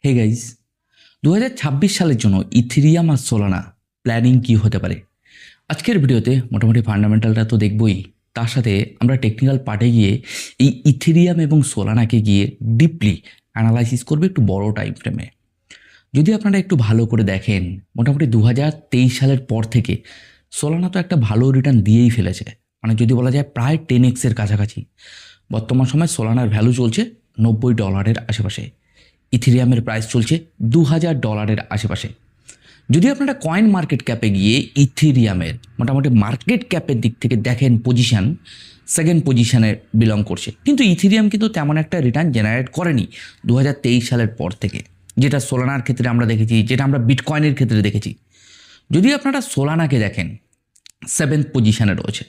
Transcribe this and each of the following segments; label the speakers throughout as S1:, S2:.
S1: Hey guys, 2026 সালের জন্য Ethereum আর Solana planning কি হতে পারে। আজকের ভিডিওতে মোটামুটি ফান্ডামেন্টালটা তো দেখবই, তার সাথে আমরা টেকনিক্যাল পার্টে গিয়ে এই ইথেরিয়াম এবং সোলানাকে গিয়ে ডিপলি অ্যানালাইসিস করবে একটু বড় টাইম ফ্রেমে। যদি আপনারা একটু ভালো করে দেখেন, মোটামুটি 2023 সালের পর থেকে সোলানা তো একটা ভালো রিটার্ন দিয়েই ফেলেছে, মানে যদি বলা যায় প্রায় 10x-এর কাছাকাছি। বর্তমান সময় সোলানার ভ্যালু চলছে $90 আশেপাশে, ইথেরিয়ামের প্রাইস চলছে $2000 আশেপাশে। যদি আপনারা কয়েন মার্কেট ক্যাপে গিয়ে ইথেরিয়ামের মোটামুটি মার্কেট ক্যাপের দিক থেকে দেখেন, পজিশন সেকেন্ড পজিশনে বিলং করছে, কিন্তু ইথেরিয়াম কিন্তু তেমন একটা রিটার্ন জেনারেট করেনি 2023 সালের পর থেকে, যেটা সোলানার ক্ষেত্রে আমরা দেখেছি, যেটা আমরা বিটকয়েনের ক্ষেত্রে দেখেছি। যদি আপনারা সোলানাকে দেখেন, 7th পজিশনে রয়েছে।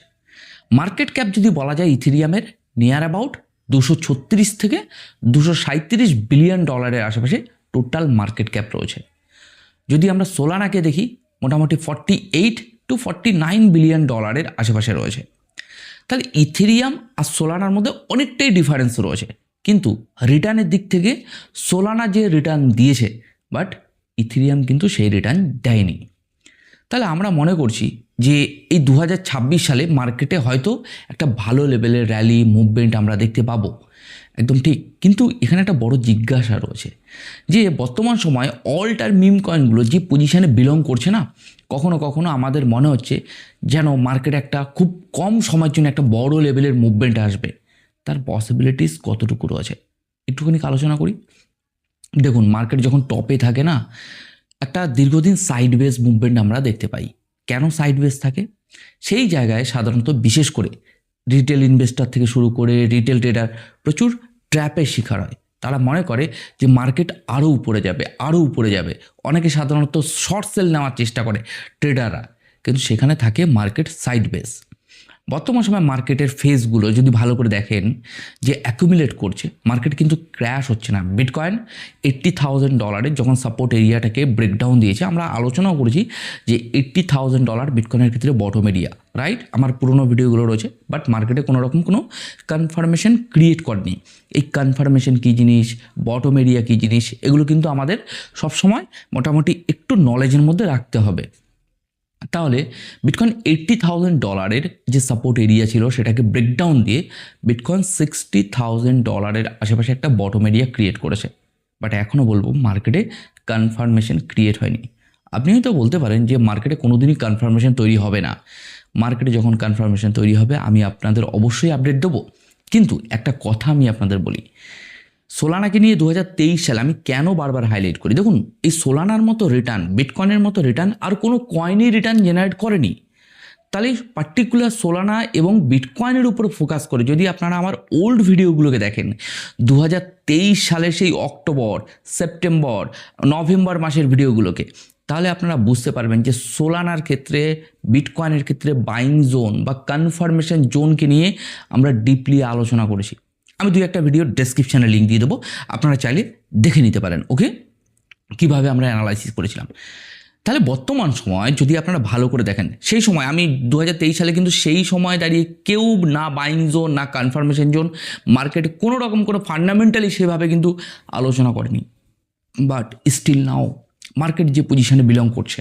S1: মার্কেট ক্যাপ যদি বলা যায় ইথেরিয়ামের নিয়ার অ্যাবাউট 236 থেকে 237 বিলিয়ন ডলারের আশেপাশে টোটাল মার্কেট ক্যাপ রয়েছে। যদি আমরা সোলানাকে দেখি, মোটামুটি 48 to 49 বিলিয়ন ডলারের আশেপাশে রয়েছে। তাহলে ইথেরিয়াম আর সোলানার মধ্যে অনেকটাই ডিফারেন্স রয়েছে, কিন্তু রিটার্নের দিক থেকে সোলানা যে রিটার্ন দিয়েছে, বাট ইথেরিয়াম কিন্তু সেই রিটার্ন দেয়নি। তাহলে আমরা মনে করছি যে এই 2026 সালে মার্কেটে হয়তো একটা ভালো লেভেলের র্যালি মুভমেন্ট আমরা দেখতে পাবো, একদম ঠিক। কিন্তু এখানে একটা বড় জিজ্ঞাসা রয়েছে যে বর্তমান সময় অল টাইম মিম কয়েনগুলো যে পজিশানে বিলং করছে না, কখনো কখনো আমাদের মনে হচ্ছে যেন মার্কেটে একটা খুব কম সময়ের জন্য একটা বড় লেভেলের মুভমেন্ট আসবে। তার পসিবিলিটিস কতটুকু রয়েছে একটুখানি আলোচনা করি। দেখুন, মার্কেট যখন টপে থাকে না, একটা দীর্ঘদিন সাইডওয়েজ মুভমেন্ট আমরা দেখতে পাই। কেন সাইডওয়েজ থাকে? সেই জায়গায় সাধারণত বিশেষ করে রিটেল ইনভেস্টর থেকে শুরু করে রিটেল ট্রেডার প্রচুর ট্র্যাপের শিকার হয়। তারা মনে করে যে মার্কেট আরও উপরে যাবে, আরও উপরে যাবে। অনেকে সাধারণত শর্ট সেল নেওয়ার চেষ্টা করে ট্রেডাররা, কিন্তু সেখানে থাকে মার্কেট সাইডওয়েজ। বর্তমান সময় মার্কেটের ফেজগুলো যদি ভালো করে দেখেন যে অ্যাকুমুলেট করছে, মার্কেট কিন্তু ক্র্যাশ হচ্ছে না। বিটকয়েন $80,000 যখন সাপোর্ট এরিয়াটাকে ব্রেকডাউন দিয়েছে, আমরা আলোচনাও করেছি যে $80,000 বিটকয়েনের ক্ষেত্রে বটম এরিয়া, রাইট? আমার পুরোনো ভিডিওগুলো রয়েছে, বাট মার্কেটে কোনো রকম কোনো কনফার্মেশন ক্রিয়েট করেনি। এই কনফার্মেশন কী জিনিস, বটম এরিয়া কী জিনিস, এগুলো কিন্তু আমাদের সবসময় মোটামুটি একটু নলেজের মধ্যে রাখতে হবে। তাহলে বিটকয়েন $80,000 যে সাপোর্ট এরিয়া ছিল সেটাকে ব্রেকডাউন দিয়ে বিটকয়েন $60,000 আশেপাশে একটা বটম এরিয়া ক্রিয়েট করেছে। বাট এখনও বলবো মার্কেটে কনফার্মেশন ক্রিয়েট হয়নি। আপনি হয়তো বলতে পারেন যে মার্কেটে কোনোদিনই কনফার্মেশন তৈরি হবে না। মার্কেটে যখন কনফার্মেশন তৈরি হবে আমি আপনাদের অবশ্যই আপডেট দেবো। কিন্তু একটা কথা আমি আপনাদের বলি, সোলানাকে নিয়ে 2023 সালে আমি কেন বারবার হাইলাইট করি, দেখুন এই সোলানার মতো রিটার্ন, বিটকয়েনের মতো রিটার্ন আর কোনো কয়েনই রিটার্ন জেনারেট করেনি। তাহলে পার্টিকুলার সোলানা এবং বিটকয়েনের উপর ফোকাস করে যদি আপনারা আমার ওল্ড ভিডিওগুলোকে দেখেন, 2023 সালের সেই অক্টোবর, সেপ্টেম্বর, নভেম্বর মাসের ভিডিওগুলোকে, তাহলে আপনারা বুঝতে পারবেন যে সোলানার ক্ষেত্রে, বিটকয়েনের ক্ষেত্রে বাইং জোন বা কনফার্মেশন জোনকে নিয়ে আমরা ডিপলি আলোচনা করেছি। আমি দুই একটা ভিডিও ডেসক্রিপশানে লিঙ্ক দিয়ে দেবো, আপনারা চাইলে দেখে নিতে পারেন। ওকে, কীভাবে আমরা অ্যানালাইসিস করেছিলাম। তাহলে বর্তমান সময় যদি আপনারা ভালো করে দেখেন, সেই সময় আমি 2023 সালে কিন্তু সেই সময় দাঁড়িয়ে কেউ না বাইং জোন না কনফার্মেশন জোন মার্কেটে কোনো রকম কোনো ফান্ডামেন্টালি সেভাবে কিন্তু আলোচনা করেনি। বাট স্টিল নাও মার্কেট যে পজিশনে বিলং করছে,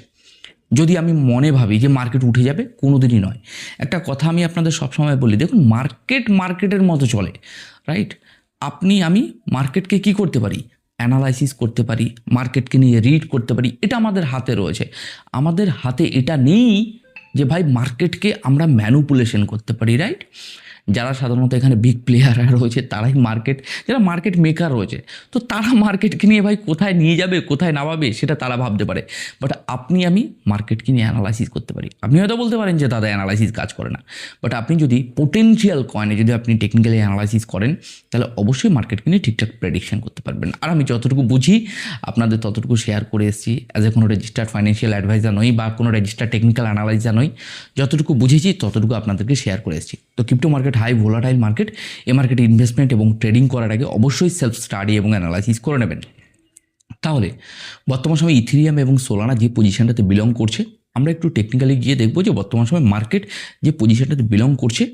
S1: যদি আমি মনে ভাবি যে মার্কেট উঠে যাবে, কোনো দিনই নয়। একটা কথা আমি আপনাদের সবসময় বলি, দেখুন মার্কেটের মতো চলে, রাইট? আমি মার্কেটকে কি করতে পারি? অ্যানালাইসিস করতে পারি, মার্কেটকে নিয়ে রিড করতে পারি, এটা আমাদের হাতে রয়েছে। আমাদের হাতে এটা নেই যে ভাই মার্কেটকে আমরা ম্যানুপুলেশন করতে পারি, রাইট? যারা সাধারণত এখানে বিগ প্লেয়াররা রয়েছে তারাই যারা মার্কেট মেকার রয়েছে, তো তারা মার্কেটকে নিয়ে ভাই কোথায় নিয়ে যাবে, কোথায় নামাবে সেটা তারা ভাবতে পারে। বাট আমি মার্কেটকে নিয়ে অ্যানালাইসিস করতে পারি। আপনি হয়তো বলতে পারেন যে দাদা অ্যানালাইসিস কাজ করে না, বাট আপনি যদি পোটেনশিয়াল কয়েনে যদি আপনি টেকনিক্যালি অ্যানালাইসিস করেন, তাহলে অবশ্যই মার্কেটকে নিয়ে ঠিকঠাক প্রেডিকশন করতে পারবেন। আর আমি যতটুকু বুঝি আপনাদের ততটুকু শেয়ার করে এসেছি। অ্যাজ এ কোনো রেজিস্টার্ড ফাইন্যান্সিয়াল অ্যাডভাইজার নই বা কোনো রেজিস্টার্ড টেকনিক্যাল অ্যানালাইজার নই, যতটুকু বুঝেছি ততটুকু আপনাদেরকে শেয়ার করে এসেছি। তো crypto market high volatile market, এই মার্কেটে ইনভেস্টমেন্ট এবং ট্রেডিং করার আগে অবশ্যই সেলফ স্টাডি এবং অ্যানালাইসিস করে নেবেন। তাহলে বর্তমান সময় ইথেরিয়াম এবং সোলানা যে পজিশনটাতে বিলং করছে, আমরা একটু টেকনিক্যালি গিয়ে দেখবো যে বর্তমান সময় মার্কেট যে পজিশনটাতে বিলং করছে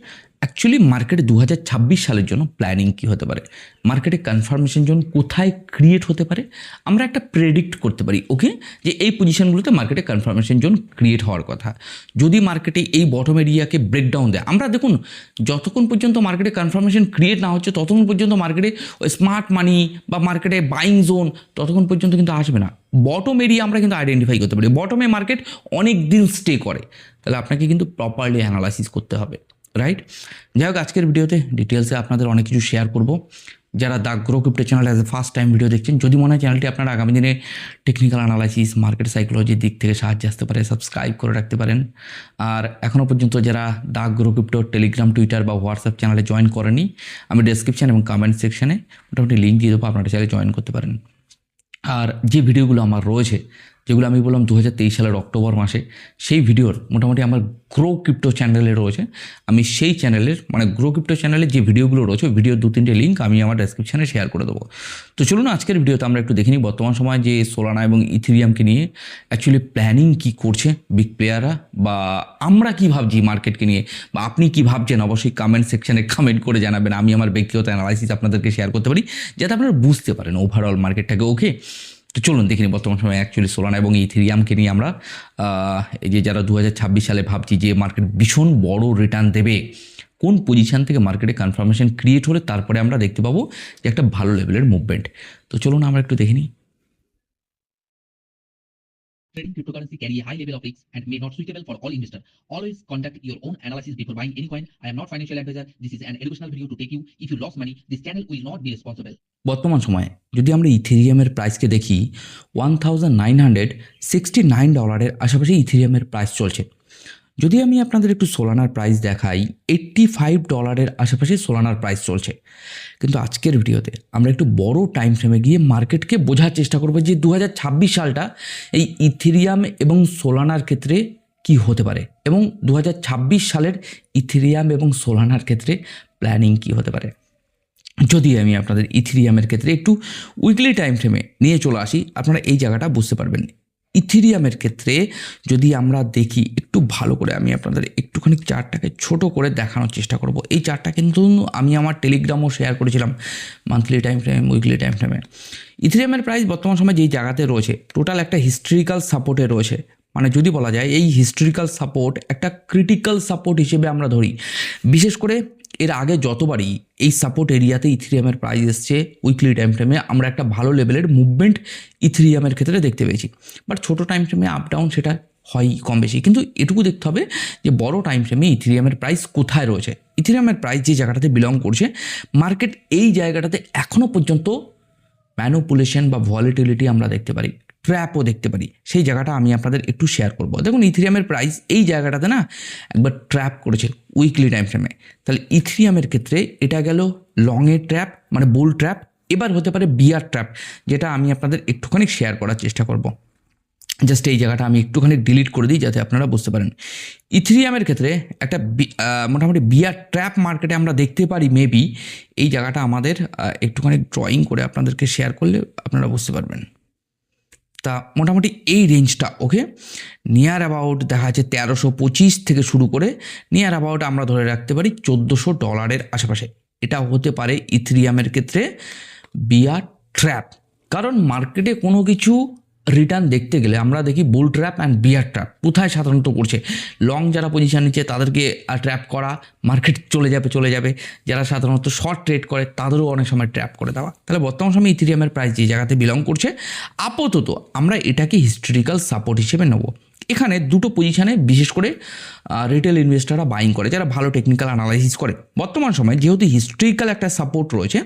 S1: অ্যাকচুয়ালি মার্কেটে 2026 সালের জন্য প্ল্যানিং কী হতে পারে, মার্কেটে কনফার্মেশন জোন কোথায় ক্রিয়েট হতে পারে, আমরা একটা প্রেডিক্ট করতে পারি ওকে যে এই পজিশনগুলোতে মার্কেটে কনফার্মেশন জোন ক্রিয়েট হওয়ার কথা। যদি মার্কেটে এই বটম এরিয়াকে ব্রেকডাউন দেয়, আমরা দেখুন যতক্ষণ পর্যন্ত মার্কেটে কনফার্মেশন ক্রিয়েট না হচ্ছে ততক্ষণ পর্যন্ত মার্কেটে স্মার্ট মানি বা মার্কেটে বাইং জোন ততক্ষণ পর্যন্ত কিন্তু আসবে না। বটম এরিয়া আমরা কিন্তু আইডেন্টিফাই করতে পারি, বটমে মার্কেট অনেক দিন স্টে করে, তাহলে আপনাকে কিন্তু প্রপারলি অ্যানালাইসিস করতে হবে, রাইট? যাই হোক, আজকের ভিডিওতে ডিটেলসে আপনাদের অনেক কিছু শেয়ার করব। যারা the grow crypto channel as a first time video দেখছেন, যদি মনে হয় চ্যানেলটি আপনারা আগামী দিনে টেকনিক্যাল অ্যানালাইসিস, মার্কেট সাইকোলজির দিক থেকে সাহায্য আসতে পারে, সাবস্ক্রাইব করে রাখতে পারেন। আর এখনও পর্যন্ত যারা the grow crypto Telegram, Twitter বা হোয়াটসঅ্যাপ চ্যানেলে জয়েন করেনি, আমি ডেসক্রিপশন এবং কমেন্ট সেকশনে মোটামুটি লিঙ্ক দিয়ে দেবো, আপনারা চাইলে জয়েন করতে পারেন। আর যে ভিডিওগুলো আমার রয়েছে, যেগুলো আমি বললাম 2023 সালের অক্টোবর মাসে, সেই ভিডিওর মোটামুটি আমার গ্রো ক্রিপ্টো চ্যানেলে রয়েছে। আমি সেই চ্যানেলের মানে গ্রো ক্রিপ্টো চ্যানেলে যে ভিডিওগুলো রয়েছে, ভিডিওর 2-3টে লিঙ্ক আমি আমার ডেসক্রিপশানে শেয়ার করে দেবো। তো চলুন আজকের ভিডিওতে আমরা একটু দেখে নিই বর্তমান সময় যে সোলানা এবং ইথেরিয়ামকে নিয়ে অ্যাকচুয়ালি প্ল্যানিং কী করছে বিগ প্লেয়াররা, বা আমরা কী ভাবছি মার্কেটকে নিয়ে, বা আপনি কী ভাবছেন অবশ্যই কমেন্ট সেকশানে কমেন্ট করে জানাবেন। আমি আমার ব্যক্তিগত অ্যানালাইসিস আপনাদেরকে শেয়ার করতে পারি যাতে আপনারা বুঝতে পারেন ওভারঅল মার্কেটটাকে, ওকে? তো চলুন দেখিনি বর্তমান সময় অ্যাকচুয়ালি সোলানা এবং ইথেরিয়ামকে নিয়ে আমরা এই যে যারা 2026 সালে ভাবছি যে মার্কেট ভীষণ বড় রিটার্ন দেবে, কোন পজিশান থেকে মার্কেটে কনফার্মেশন ক্রিয়েট হলে তারপরে আমরা দেখতে পাবো যে একটা ভালো লেভেলের মুভমেন্ট। তো চলুন আমরা একটু দেখে নিই।
S2: Trading cryptocurrency carry a high level of risk and may not suitable for all investors. Always conduct your own analysis before buying any coin. I am not financial advisor. This is an educational video to take you. If you lost money, this channel will not be responsible.
S1: বর্তমান সময়ে যদি আমরা ইথেরিয়ামের প্রাইসকে দেখি, $1969 আশেপাশে ইথেরিয়ামের price চলছে। যদি আমি আপনাদের একটু সোলানার প্রাইস দেখাই, $85 আশেপাশে সোলানার প্রাইস চলছে। কিন্তু আজকের ভিডিওতে আমরা একটু বড় টাইম ফ্রেমে গিয়ে মার্কেটকে বোঝার চেষ্টা করবো যে 2026 সালটা এই ইথেরিয়াম এবং সোলানার ক্ষেত্রে কি হতে পারে, এবং 2026 সালের ইথেরিয়াম এবং সোলানার ক্ষেত্রে প্ল্যানিং কি হতে পারে। যদি আমি আপনাদের ইথেরিয়ামের ক্ষেত্রে একটু উইকলি টাইম ফ্রেমে নিয়ে চলে আসি, আপনারা এই জায়গাটা বুঝতে পারবেন। ইথেরিয়ামের ক্ষেত্রে যদি আমরা দেখি একটু ভালো করে, আমি আপনাদের একটুখানি চার্টটাকে ছোট করে দেখানোর চেষ্টা করব। এই চার্টটা কিন্তু আমি আমার টেলিগ্রামও শেয়ার করেছিলাম, monthly time frame, weekly time ফ্রেমে। ইথেরিয়ামের প্রাইস বর্তমান সময় যেই জায়গাতে রয়েছে, টোটাল একটা হিস্ট্রিক্যাল সাপোর্টে রয়েছে। মানে যদি বলা যায় এই হিস্ট্রিক্যাল সাপোর্ট একটা ক্রিটিক্যাল সাপোর্ট হিসেবে আমরা ধরি। বিশেষ করে এর আগে যতবারই এই সাপোর্ট এরিয়াতে ইথেরিয়ামের প্রাইস এসছে উইকলি টাইম ফ্রেমে, আমরা একটা ভালো লেভেলের মুভমেন্ট ইথেরিয়ামের ক্ষেত্রে দেখতে পেয়েছি। বাট ছোটো টাইম ফ্রেমে আপ ডাউন সেটা হয় কম বেশি, কিন্তু এটুকু দেখতে হবে যে বড় টাইম ফ্রেমে ইথেরিয়ামের প্রাইস কোথায় রয়েছে। ইথেরিয়ামের প্রাইস যে জায়গাটাতে বিলং করছে, মার্কেট এই জায়গাটাতে এখনও পর্যন্ত ম্যানুপুলেশন বা ভলিটিলিটি আমরা দেখতে পারি, ট্র্যাপও দেখতে পারি। সেই জায়গাটা আমি আপনাদের একটু শেয়ার করব। দেখুন ইথেরিয়ামের প্রাইস এই জায়গাটাতে না একবার ট্র্যাপ করেছে উইকলি টাইম ফ্রেমে, তাহলে ইথেরিয়ামের ক্ষেত্রে এটা গেল লংয়ের ট্র্যাপ, মানে বুল ট্র্যাপ। এবার হতে পারে বিয়ার ট্র্যাপ, যেটা আমি আপনাদের একটুখানি শেয়ার করার চেষ্টা করব। জাস্ট এই জায়গাটা আমি একটুখানি ডিলিট করে দিই যাতে আপনারা বুঝতে পারেন। ইথেরিয়ামের ক্ষেত্রে একটা মোটামুটি বিয়ার ট্র্যাপ মার্কেটে আমরা দেখতে পারি মেবি। এই জায়গাটা আমাদের একটুখানি ড্রয়িং করে আপনাদেরকে শেয়ার করলে আপনারা বুঝতে পারবেন। তা মোটামুটি এই রেঞ্জটা, ওকে, নিয়ার অ্যাবাউট দেখা যাচ্ছে 1325 থেকে শুরু করে নিয়ার অ্যাবাউট আমরা ধরে রাখতে পারি $1400 আশেপাশে। এটা হতে পারে ইথেরিয়ামের ক্ষেত্রে বিয়ার ট্র্যাপ। কারণ মার্কেটে কোনো কিছু রিটার্ন দেখতে গেলে আমরা দেখি বুল ট্র্যাপ অ্যান্ড বিয়ার ট্র্যাপ কোথায় সাধারণত করছে। লং যারা পজিশন নিচ্ছে তাদেরকে ট্র্যাপ করা, মার্কেট চলে যাবে। যারা সাধারণত শর্ট ট্রেড করে তাদেরও অনেক সময় ট্র্যাপ করে দেওয়া। তাহলে বর্তমান সময় ইথেরিয়ামের প্রাইস যে জায়গাতে বিলং করছে, আপাতত আমরা এটাকে হিস্টোরিক্যাল সাপোর্ট হিসেবে নেব। এখানে দুটো পজিশানে বিশেষ করে রিটেল ইনভেস্টাররা বাইং করে, যারা ভালো টেকনিক্যাল অ্যানালাইসিস করে। বর্তমান সময় যেহেতু হিস্ট্রিক্যাল একটা সাপোর্ট রয়েছে,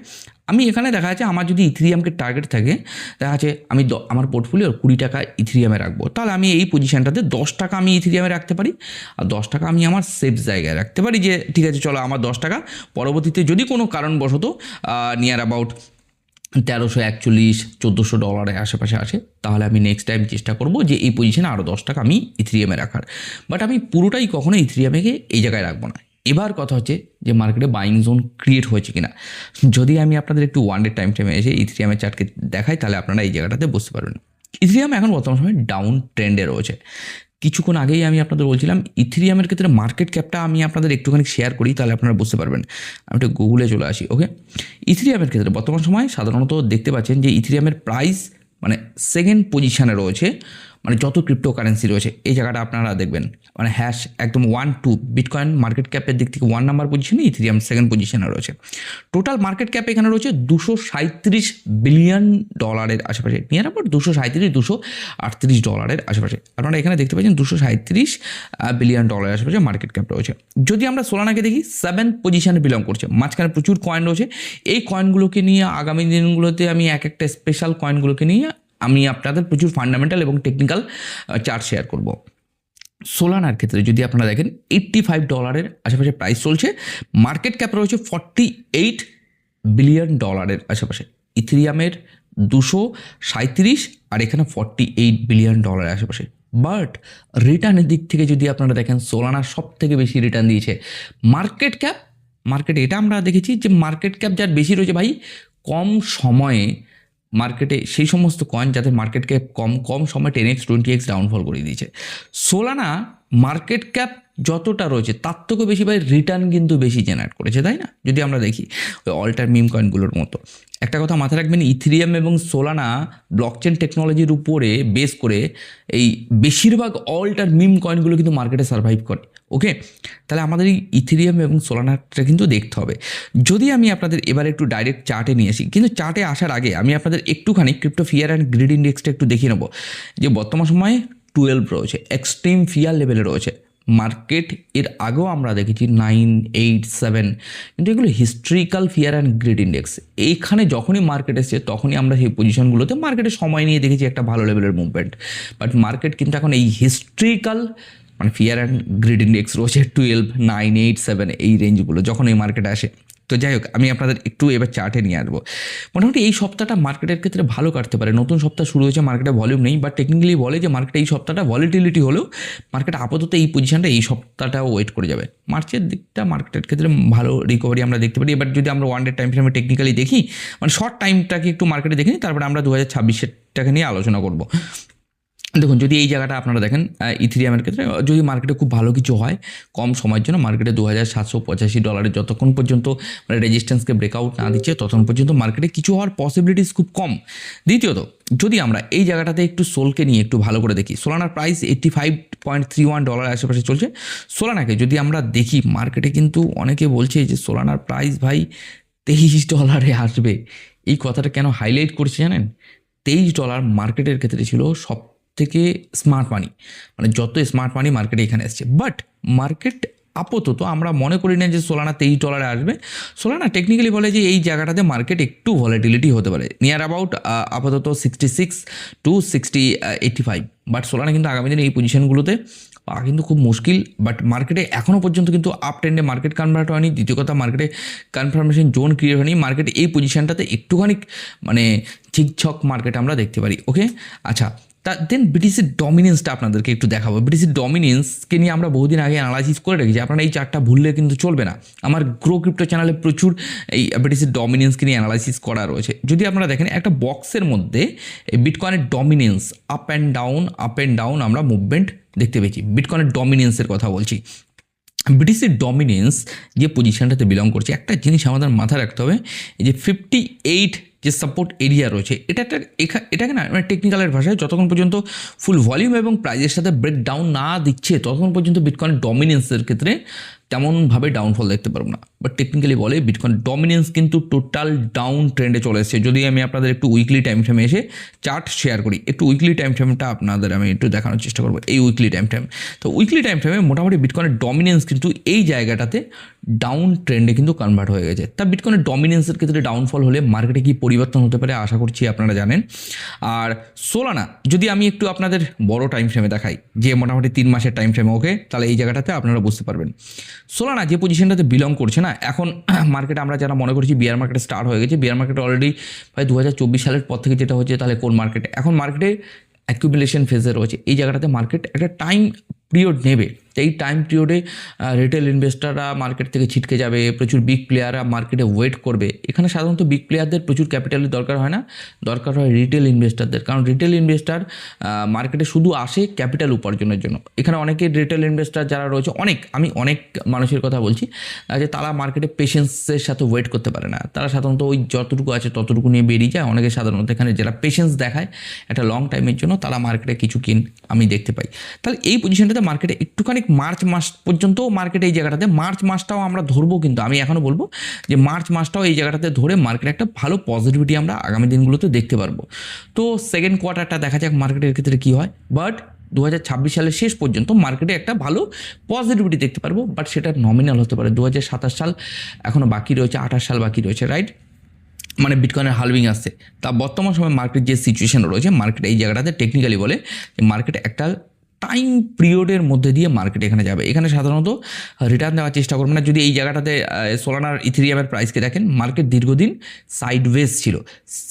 S1: আমি এখানে দেখা যাচ্ছে আমার যদি ইথেরিয়ামকে টার্গেট থাকে, দেখা যাচ্ছে আমি আমার পোর্টফোলিওর 20 টাকা ইথেরিয়ামে রাখবো, তাহলে আমি এই পজিশানটাতে 10 টাকা আমি ইথেরিয়ামে রাখতে পারি, আর 10 টাকা আমি আমার সেফ জায়গায় রাখতে পারি। যে ঠিক আছে চলো আমার 10 টাকা পরবর্তীতে যদি কোনো কারণবশত নিয়ার অ্যাবাউট $1341-1400 আশেপাশে আসে, তাহলে আমি নেক্সট টাইম চেষ্টা করব যে এই পজিশনে আরও 10 টাকা আমি ইথেরিয়ামে রাখার। বাট আমি পুরোটাই কখনো ইথেরিয়ামে এই জায়গায় রাখবো না। এবার কথা হচ্ছে যে মার্কেটে বাইং জোন ক্রিয়েট হয়েছে কিনা। যদি আমি আপনাদের একটু ওয়ান ডে টাইম ফ্রেমে এসে ইথেরিয়ামের চার্টকে দেখাই, তাহলে আপনারা এই জায়গাটাতে বুঝতে পারবেন। ইথেরিয়াম এখন বর্তমান সময় ডাউন ট্রেন্ডে রয়েছে। কিছুক্ষণ আগেই আমি আপনাদের বলছিলাম ইথেরিয়ামের ক্ষেত্রে মার্কেট ক্যাপটা আমি আপনাদের একটুখানি শেয়ার করি, তাহলে আপনারা বুঝতে পারবেন। আমি একটু গুগলে চলে আসি। ওকে, ইথেরিয়ামের ক্ষেত্রে বর্তমান সময় সাধারণত দেখতে পাচ্ছেন যে ইথেরিয়ামের প্রাইস মানে সেকেন্ড পজিশানে রয়েছে, মানে যত ক্রিপ্টো কারেন্সি রয়েছে এই জায়গাটা আপনারা দেখবেন, মানে হ্যাশ একদম 1-2 বিটকয়েন মার্কেট ক্যাপের দিক থেকে 1 নাম্বার পজিশনে, ইথেরিয়াম সেকেন্ড পজিশনে রয়েছে। টোটাল মার্কেট ক্যাপ এখানে রয়েছে $237 বিলিয়ন আশেপাশে, নিয়ার অ্যাবাউট $237-238 আশেপাশে। আপনারা এখানে দেখতে পাচ্ছেন $237 বিলিয়ন আশেপাশে মার্কেট ক্যাপ রয়েছে। যদি আমরা সোলানাকে দেখি 7th পজিশনে বিলং করছে, মাঝখানে প্রচুর কয়েন রয়েছে। এই কয়েনগুলোকে নিয়ে আগামী দিনগুলোতে আমি এক একটা স্পেশাল কয়েনগুলোকে নিয়ে আমি আপনাদের প্রচুর ফান্ডামেন্টাল এবং টেকনিক্যাল চার্ট শেয়ার করব। সোলানার ক্ষেত্রে যদি আপনারা দেখেন $85 আশেপাশে প্রাইস চলছে, মার্কেট ক্যাপ রয়েছে $48 বিলিয়ন আশেপাশে। ইথেরিয়ামের 237 আর এখানে $48 বিলিয়ন আশেপাশে। বাট রিটার্নের দিক থেকে যদি আপনারা দেখেন সোলানা সব থেকে বেশি রিটার্ন দিয়েছে। মার্কেট ক্যাপ, মার্কেটে এটা আমরা দেখেছি যে মার্কেট ক্যাপ যার বেশি রয়েছে ভাই, কম সময়ে মার্কেটে সেই সমস্ত কয়েন যাদের মার্কেট ক্যাপ কম সময় 10x 20x ডাউনফল করে দিয়েছে। সোলানা মার্কেট ক্যাপ যতটা রয়েছে তার থেকেও বেশি ভাই রিটার্ন কিন্তু বেশি জেনারেট করেছে, তাই না? যদি আমরা দেখি ওই অল্টার মিম কয়েনগুলোর মতো। একটা কথা মাথায় রাখবেন, ইথেরিয়াম এবং সোলানা ব্লকচেন টেকনোলজির উপরে বেস করে এই বেশিরভাগ অল্টার মিম কয়েনগুলো কিন্তু মার্কেটে সার্ভাইভ করে। ওকে, তাহলে আমাদের এই ইথেরিয়াম এবং সোলানাটা কিন্তু দেখতে হবে। যদি আমি আপনাদের এবার একটু ডাইরেক্ট চার্টে নিয়ে আসি, কিন্তু চার্টে আসার আগে আমি আপনাদের একটুখানি ক্রিপ্টো ফিয়ার অ্যান্ড গ্রিড ইন্ডেক্সটা একটু দেখিয়ে নেবো যে বর্তমান সময়ে 12 রয়েছে, এক্সট্রিম ফিয়ার লেভেলে রয়েছে মার্কেট। এর আগেও আমরা দেখেছি 9, 8, 7, কিন্তু এগুলো historical fear and greed index. এইখানে যখনই মার্কেট এসছে তখনই আমরা সেই পজিশনগুলোতে মার্কেটে সময় নিয়ে দেখেছি একটা ভালো লেভেলের মুভমেন্ট। বাট মার্কেট কিন্তু এখন এই হিস্ট্রিক্যাল মানে ফিয়ার অ্যান্ড গ্রিড ইন্ডেক্স রয়েছে 12, 9, 8, 7 এই রেঞ্জগুলো যখন এই মার্কেটে আসে। তো যাই হোক, আমি আপনাদের একটু এবার চার্টে নিয়ে আসবো। মোটামুটি এই সপ্তাহটা মার্কেটের ক্ষেত্রে ভালো কাটতে পারে। নতুন সপ্তাহ শুরু হয়েছে, মার্কেটে ভলিউম নেই, বাট টেকনিক্যালি বলে যে মার্কেটে এই সপ্তাহটা ভলিটিলিটি হলেও মার্কেট আপাতত এই পজিশনটা এই সপ্তাহটাও ওয়েট করে যাবে। মার্চের দিকটা মার্কেটের ক্ষেত্রে ভালো রিকভারি আমরা দেখতে পারি। এবার যদি আমরা 1 ডে টাইম ফ্রেমে টেকনিক্যালি দেখি, মানে শর্ট টাইমটাকে একটু মার্কেটে দেখে নিই, তারপরে আমরা 2026-এরটাকে নিয়ে আলোচনা করবো। দেখুন, যদি এই জায়গাটা আপনারা দেখেন ইথেরিয়ামের ক্ষেত্রে যদি মার্কেটে খুব ভালো কিছু হয় কম সময়ের জন্য, মার্কেটে $2,785 যতক্ষণ পর্যন্ত মানে রেজিস্ট্যান্সকে ব্রেকআউট না দিচ্ছে ততক্ষণ পর্যন্ত মার্কেটে কিছু হওয়ার পসিবিলিটিস খুব কম। দ্বিতীয়ত, যদি আমরা এই জায়গাটাতে একটু সোলকে নিয়ে একটু ভালো করে দেখি, সোলানার প্রাইস $85.31 আশেপাশে চলছে। সোলানাকে যদি আমরা দেখি মার্কেটে কিন্তু অনেকে বলছে যে সোলানার প্রাইস ভাই $23 আসবে। এই কথাটা কেন হাইলাইট করছে জানেন? $23 মার্কেটের ক্ষেত্রে ছিল সব থেকে স্মার্ট মানি, মানে যত স্মার্ট মানি মার্কেটে এখানে এসছে। বাট মার্কেট আপাতত আমরা মনে করি না যে সোলানা $23 আসবে। সোলানা টেকনিক্যালি বলে যে এই জায়গাটাতে মার্কেট একটু ভলিটিলিটি হতে পারে, নিয়ার অ্যাবাউট আপাতত 66 to 85। বাট সোলানা কিন্তু আগামী দিনে এই পজিশনগুলোতে পাওয়া কিন্তু খুব মুশকিল। বাট মার্কেটে এখনও পর্যন্ত কিন্তু আপ ট্রেন্ডে মার্কেট কনভার্ট হয়নি। দ্বিতীয় কথা, মার্কেটে কনফার্মেশন জোন ক্রিয়েট হয়নি। মার্কেটে এই পজিশনটাতে একটুখানি মানে ঝিকঝক মার্কেট আমরা দেখতে পারি। ওকে, আচ্ছা, দেন বিটিসির ডমিনেন্সটা আপনাদেরকে একটু দেখাবো। বিটিসির ডমিনেন্সকে নিয়ে আমরা বহুদিন আগে অ্যানালাইসিস করে রেখেছি, আপনারা এই চার্টটা ভুললে কিন্তু চলবে না। আমার গ্রো ক্রিপ্টো চ্যানেলে প্রচুর এই বিটিসির ডমিনেন্সকে নিয়ে অ্যানালাইসিস করা রয়েছে। যদি আপনারা দেখেন একটা বক্সের মধ্যে এই বিটকয়েনের ডমিনেন্স আপ অ্যান্ড ডাউন আমরা মুভমেন্ট দেখতে পেয়েছি। বিটকয়েনের ডমিনেন্সের কথা বলছি। বিটিসির ডমিনেন্স যে পজিশনটাতে বিলং করছে, একটা জিনিস আমাদের মাথায় রাখতে হবে, এই যে 58 যে সাপোর্ট এরিয়া রয়েছে, এটাকে না মানে টেকনিক্যালের ভাষায় যতক্ষণ পর্যন্ত ফুল ভলিউম এবং প্রাইজের সাথে ব্রেক ডাউন না দিচ্ছে ততক্ষণ পর্যন্ত বিটকয়েনের ডমিনেন্সের ক্ষেত্রে তেমনভাবে ডাউনফল দেখতে পারবো না। বাট টেকনিক্যালি বলে বিটকয়েন ডমিনেন্স কিন্তু টোটাল ডাউন ট্রেন্ডে চলে এসেছে। যদি আমি আপনাদের একটু উইকলি টাইম ফ্রেমে এসে চার্ট শেয়ার করি, একটু উইকলি টাইম ফ্রেমটা আপনাদের আমি একটু দেখানোর চেষ্টা করবো। এই উইকলি টাইম ফ্রেম, তো উইকলি টাইম ফ্রেমে মোটামুটি বিটকয়েনের ডমিনেন্স কিন্তু এই জায়গাটাতে ডাউন ট্রেন্ডে কিন্তু কনভার্ট হয়ে গেছে। তা বিটকয়েনের ডমিনেন্সের ক্ষেত্রে ডাউনফল হলে মার্কেটে কি পরিবর্তন হতে পারে আশা করছি আপনারা জানেন। আর সোলানা যদি আমি একটু আপনাদের বড় টাইম ফ্রেমে দেখাই, যে মোটামুটি 3 মাসের টাইম ফ্রেমে, ওকে, তাহলে এই জায়গাটাতে আপনারা বুঝতে পারবেন সোলানা যে পজিশনটাতে বিলং করছে না এখন মার্কেটে, আমরা যারা মনে করছি বিয়ার মার্কেটে স্টার্ট হয়ে গেছে, বিয়ার মার্কেটে অলরেডি প্রায় 2024 সালের পর থেকে যেটা হচ্ছে, তাহলে কোন মার্কেটে এখন মার্কেটে অ্যাকুমুলেশন ফেজে রয়েছে। এই জায়গাটাতে মার্কেট একটা টাইম পিরিয়ড নেবে এই টাইম পিরিয়ডে রিটেল ইনভেস্টাররা মার্কেট থেকে ছিটকে যাবে, প্রচুর বিগ প্লেয়াররা মার্কেটে ওয়েট করবে। এখানে সাধারণত বিগ প্লেয়ারদের প্রচুর ক্যাপিটালের দরকার হয় না, দরকার হয় রিটেল ইনভেস্টারদের, কারণ রিটেল ইনভেস্টার মার্কেটে শুধু আসে ক্যাপিটাল উপার্জনের জন্য। এখানে অনেকে রিটেল ইনভেস্টার যারা রয়েছে, আমি অনেক মানুষের কথা বলছি যে তারা মার্কেটে পেশেন্সের সাথে ওয়েট করতে পারে না, তারা সাধারণত ওই যতটুকু আছে ততটুকু নিয়ে বেরিয়ে যায়। অনেকে সাধারণত এখানে যারা পেশেন্স দেখায় একটা লং টাইমের জন্য, তারা মার্কেটে কিছু আমি দেখতে পাই। তাহলে এই পজিশনটাতে মার্কেটে একটুখানি মার্চ মাস পর্যন্ত মার্কেটে এই জায়গাটাতে, মার্চ মাসটাও আমরা ধরবো, কিন্তু আমি এখনও বলবো যে মার্চ মাসটাও এই জায়গাটাতে ধরে মার্কেটে একটা ভালো পজিটিভিটি আমরা আগামী দিনগুলোতে দেখতে পারবো। তো সেকেন্ড কোয়ার্টারটা দেখা যাক মার্কেটের ক্ষেত্রে কী হয়, বাট 2026 সালের শেষ পর্যন্ত মার্কেটে একটা ভালো পজিটিভিটি দেখতে পারবো, বাট সেটা নমিনাল হতে পারে। 2027 সাল এখনও বাকি রয়েছে, 28 সাল বাকি রয়েছে, রাইট? মানে বিটকয়েনের হালভিং আসছে। তা বর্তমান সময় মার্কেট যে সিচুয়েশন রয়েছে, মার্কেট এই জায়গাটাতে টেকনিক্যালি বলে যে মার্কেট একটা টাইম পিরিয়ডের মধ্যে দিয়ে মার্কেট এখানে যাবে। এখানে সাধারণত রিটার্ন দেওয়ার চেষ্টা করবে না। যদি এই জায়গাটাতে সোলানার ইথেরিয়ামের প্রাইসকে দেখেন, মার্কেট দীর্ঘদিন সাইডওয়েজ ছিল,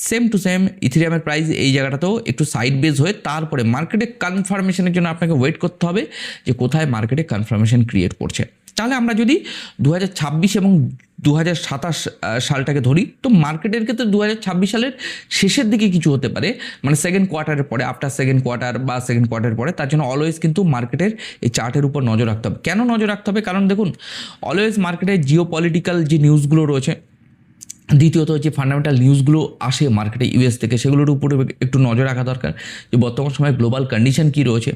S1: সেম টু সেম ইথেরিয়ামের প্রাইস এই জায়গাটাতেও একটু সাইডওয়েজ হয়ে তারপরে মার্কেটে কনফার্মেশনের জন্য আপনাকে ওয়েট করতে হবে যে কোথায় মার্কেটে কনফার্মেশন ক্রিয়েট করছে। তাহলে আমরা যদি 2026 এবং 2027 সালটাকে ধরি, তো মার্কেটের ক্ষেত্রে 2026 সালের শেষের দিকে কিছু হতে পারে, মানে সেকেন্ড কোয়ার্টারের পরে, আফটার সেকেন্ড কোয়ার্টার বা সেকেন্ড কোয়ার্টারের পরে। তার জন্য অলওয়েজ কিন্তু মার্কেটের এই চার্টের উপর নজর রাখতে হবে। কেন নজর রাখতে হবে? কারণ দেখুন, অলওয়েজ মার্কেটের জিও পলিটিক্যাল যে নিউজগুলো রয়েছে, দ্বিতীয়ত যে ফান্ডামেন্টাল নিউজগুলো আসে মার্কেটে ইউএস থেকে, সেগুলোর উপরে একটু নজর রাখা দরকার যে বর্তমান সময়ে গ্লোবাল কন্ডিশন কী রয়েছে,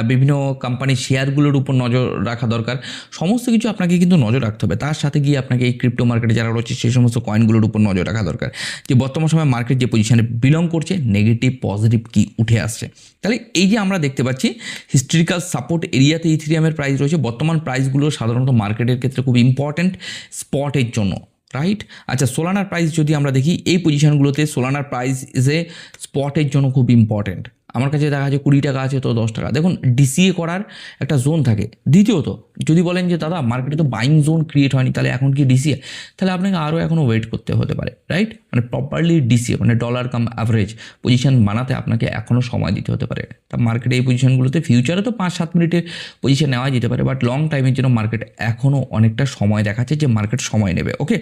S1: বিভিন্ন কোম্পানির শেয়ারগুলোর উপর নজর রাখা দরকার। সমস্ত কিছু আপনাকে কিন্তু নজর রাখতে হবে। তার সাথে গিয়ে আপনাকে এই ক্রিপ্টো মার্কেটে যারা রয়েছে সেই সমস্ত কয়েনগুলোর উপর নজর রাখা দরকার যে বর্তমান সময়ে মার্কেট যে পজিশনে বিলং করছে, নেগেটিভ পজিটিভ কি উঠে আসছে। তাহলে এই যে আমরা দেখতে পাচ্ছি হিস্ট্রিক্যাল সাপোর্ট এরিয়াতে ইথেরিয়ামের প্রাইস রয়েছে, বর্তমান প্রাইসগুলো সাধারণত মার্কেটের ক্ষেত্রে খুব ইম্পর্ট্যান্ট স্পটের জন্য, রাইট? আচ্ছা, সোলানার প্রাইস যদি আমরা দেখি, এই পজিশনগুলোতে সোলানার প্রাইস ইজ এ স্পটের জন্য খুব ইম্পর্ট্যান্ট। আমার কাছে দেখা যাচ্ছে 20 টাকা আছে, তো 10 টাকা। দেখুন, ডিসিএ করার একটা জোন থাকে। দ্বিতীয়ত যদি বলেন যে দাদা মার্কেটে তো বাইং জোন ক্রিয়েট হয়নি, তাহলে এখন কি ডিসিএ, তাহলে আপনাকে আরও এখনও ওয়েট করতে হতে পারে, রাইট? মানে প্রপারলি ডিসিএ মানে ডলার কাম অ্যাভারেজ পজিশন বানাতে আপনাকে এখনও সময় দিতে হতে পারে। তা মার্কেটে এই পজিশনগুলোতে ফিউচারে তো 5-7 মিনিটের পজিশন নেওয়া যেতে পারে, বাট লং টাইমের জন্য মার্কেট এখনও অনেকটা সময় দেখাচ্ছে যে মার্কেট সময় নেবে। ওকে,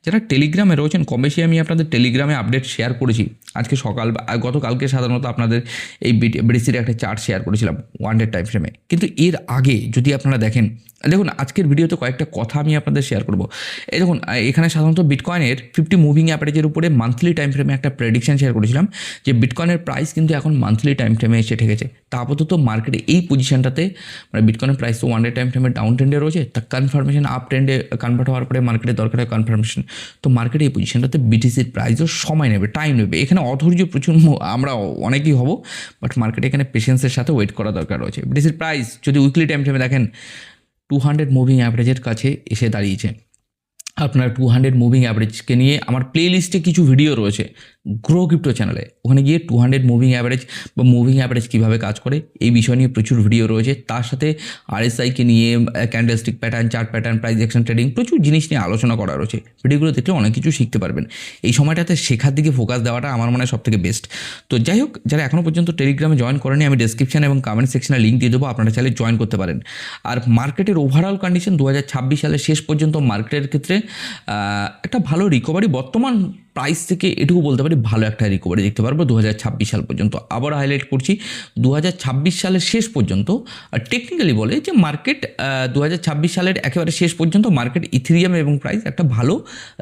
S1: যারা টেলিগ্রামে রয়েছেন, কম বেশি আমি আপনাদের টেলিগ্রামে আপডেট শেয়ার করেছি। আজকে সকাল গতকালকে সাধারণত আপনাদের এই বিটিসির একটা চার্ট শেয়ার করেছিলাম 1 ডে টাইম ফ্রেমে। কিন্তু এর আগে যদি আপনারা দেখেন, দেখুন আজকের ভিডিওতে কয়েকটা কথা আমি আপনাদের শেয়ার করব। এই দেখুন, এখানে সাধারণত বিটকয়েনের 50 মুভিং অ্যাভারেজের উপরে মান্থলি টাইম ফ্রেমে একটা প্রেডিকশন শেয়ার করেছিলাম যে বিটকয়েনের প্রাইস কিন্তু এখন মান্থলি টাইম ফ্রেমে এসে ঠেকেছে। তা আপাতত মার্কেটে এই পজিশনটাতে মানে বিটকয়েনের প্রাইস তো 1 ডে টাইম ফ্রেমে ডাউন ট্রেন্ডে রয়েছে, তা কনফার্মেশন আপ ট্রেন্ডে কনভার্ট হওয়ার পরে মার্কেটে দরকার হয় কনফার্মেশন। তো মার্কেটে এই পজিশনটাতে বিটিসির প্রাইসও সময় নেবে, টাইম নেবে। এখানে অধৈর্য প্রচুর আমরা অনেকেই হব, বাট মার্কেটে এখানে পেশেন্সের সাথে ওয়েট করা দরকার রয়েছে। বিটিসির প্রাইস যদি উইকলি টাইম ফ্রেমে দেখেন, 200 মুভিং অ্যাভারেজের কাছে এসে দাঁড়িয়েছে। আপনার 200 মুভিং অ্যাভারেজকে নিয়ে আমার প্লেলিস্টে কিছু ভিডিও রয়েছে গ্রো ক্রিপ্টো চ্যানেলে, ওখানে গিয়ে 200 মুভিং অ্যাভারেজ বা মুভিং অ্যাভারেজ কীভাবে কাজ করে এই বিষয় নিয়ে প্রচুর ভিডিও রয়েছে। তার সাথে আরএসআইকে নিয়ে candlestick pattern, chart pattern, price action trading প্রচুর জিনিস নিয়ে আলোচনা করা রয়েছে। ভিডিওগুলো দেখলে অনেক কিছু শিখতে পারবেন। এই সময়টাতে শেখার দিকে ফোকাস দেওয়াটা আমার মনে হয় সবথেকে বেস্ট। তো যাই হোক, যারা এখনও পর্যন্ত টেলিগ্রামে জয়েন করেনি, আমি ডেসক্রিপশন এবং কমেন্ট সেকশনে লিঙ্ক দিয়ে দেবো, আপনারা চাইলে জয়েন করতে পারেন। আর মার্কেটের ওভারঅল কন্ডিশন 2026 সালের শেষ পর্যন্ত মার্কেটের ক্ষেত্রে একটা ভালো রিকভারি, বর্তমান প্রাইস থেকে এটুকু বলতে পারি ভালো একটা রিকভারি দেখতে পারবো 2026 সাল পর্যন্ত। আবার হাইলাইট করছি, 2026 সালের শেষ পর্যন্ত টেকনিক্যালি বলে যে মার্কেট 2026 সালের একেবারে শেষ পর্যন্ত মার্কেট ইথেরিয়াম এবং প্রাইস একটা ভালো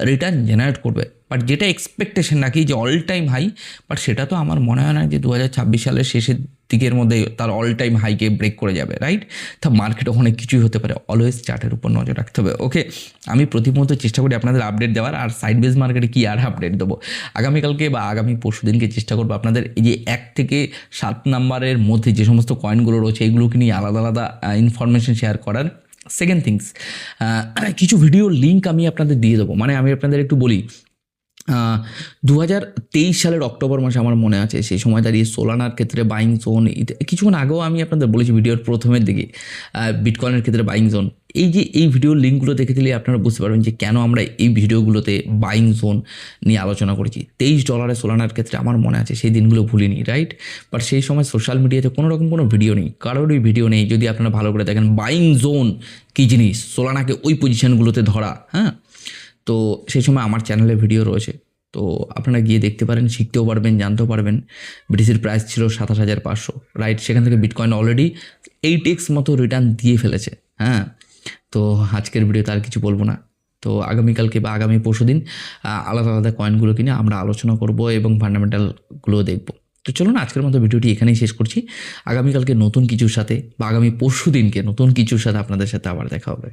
S1: রিটার্ন জেনারেট করবে। বাট যেটা এক্সপেকটেশন রাখি যে অল টাইম হাই, বাট সেটা তো আমার মনে হয় না যে 2026 সালের শেষের দিকের মধ্যে তার অল টাইম হাইকে ব্রেক করে যাবে, রাইট? তা মার্কেটে অনেক কিছুই হতে পারে, অলওয়েজ চার্টের উপর নজর রাখতে হবে। ওকে, আমি প্রতিমুহূর্ত চেষ্টা করি আপনাদের আপডেট দেওয়ার, আর সাইড বেস মার্কেটে কী আর আপডেট দেবো আগামীকালকে বা আগামী পরশু দিনকে চেষ্টা করবো আপনাদের এই যে 1 থেকে 7 নাম্বারের মধ্যে যে সমস্ত কয়েনগুলো রয়েছে এগুলোকে নিয়ে আলাদা আলাদা ইনফরমেশন শেয়ার করার। সেকেন্ড থিংস, কিছু ভিডিও লিঙ্ক আমি আপনাদের দিয়ে দেবো। মানে আমি আপনাদের একটু বলি, 2023 সালের অক্টোবর মাসে আমার মনে আছে, সেই সময় দাঁড়িয়ে সোলানার ক্ষেত্রে বাইং জোন, কিছুক্ষণ আগেও আমি আপনাদের বলেছি ভিডিওর প্রথমের দিকে বিটকয়েনের ক্ষেত্রে বাইং জোন, এই যে এই ভিডিওর লিঙ্কগুলো দেখে দিলে আপনারা বুঝতে পারবেন যে কেন আমরা এই ভিডিওগুলোতে বাইং জোন নিয়ে আলোচনা করেছি। $23 সোলানার ক্ষেত্রে আমার মনে আছে সেই দিনগুলো ভুলিনি, রাইট? বাট সেই সময় সোশ্যাল মিডিয়াতে কোনো রকম কোনো ভিডিও নেই, কারোরই ভিডিও নেই। যদি আপনারা ভালো করে দেখেন বাইং জোন কী জিনিস, সোলানাকে ওই পজিশনগুলোতে ধরা, হ্যাঁ। তো সেই সময় আমার চ্যানেলে ভিডিও রয়েছে, তো আপনারা গিয়ে দেখতে পারেন, শিখতেও পারবেন, জানতেও পারবেন। বিটিসির প্রাইস ছিল 27,500, রাইট? সেখান থেকে বিটকয়েন অলরেডি 8x মতো রিটার্ন দিয়ে ফেলেছে, হ্যাঁ। তো আজকের ভিডিওতে আর কিছু বলবো না। তো আগামীকালকে বা আগামী পরশুদিন আলাদা আলাদা কয়েনগুলো কিনে আমরা আলোচনা করব এবং ফান্ডামেন্টালগুলো দেখব। তো চলুন আজকের মতো ভিডিওটি এখানেই শেষ করছি। আগামীকালকে নতুন কিছুর সাথে বা আগামী পরশুদিনকে নতুন কিছুর সাথে আপনাদের সাথে আবার দেখা হবে।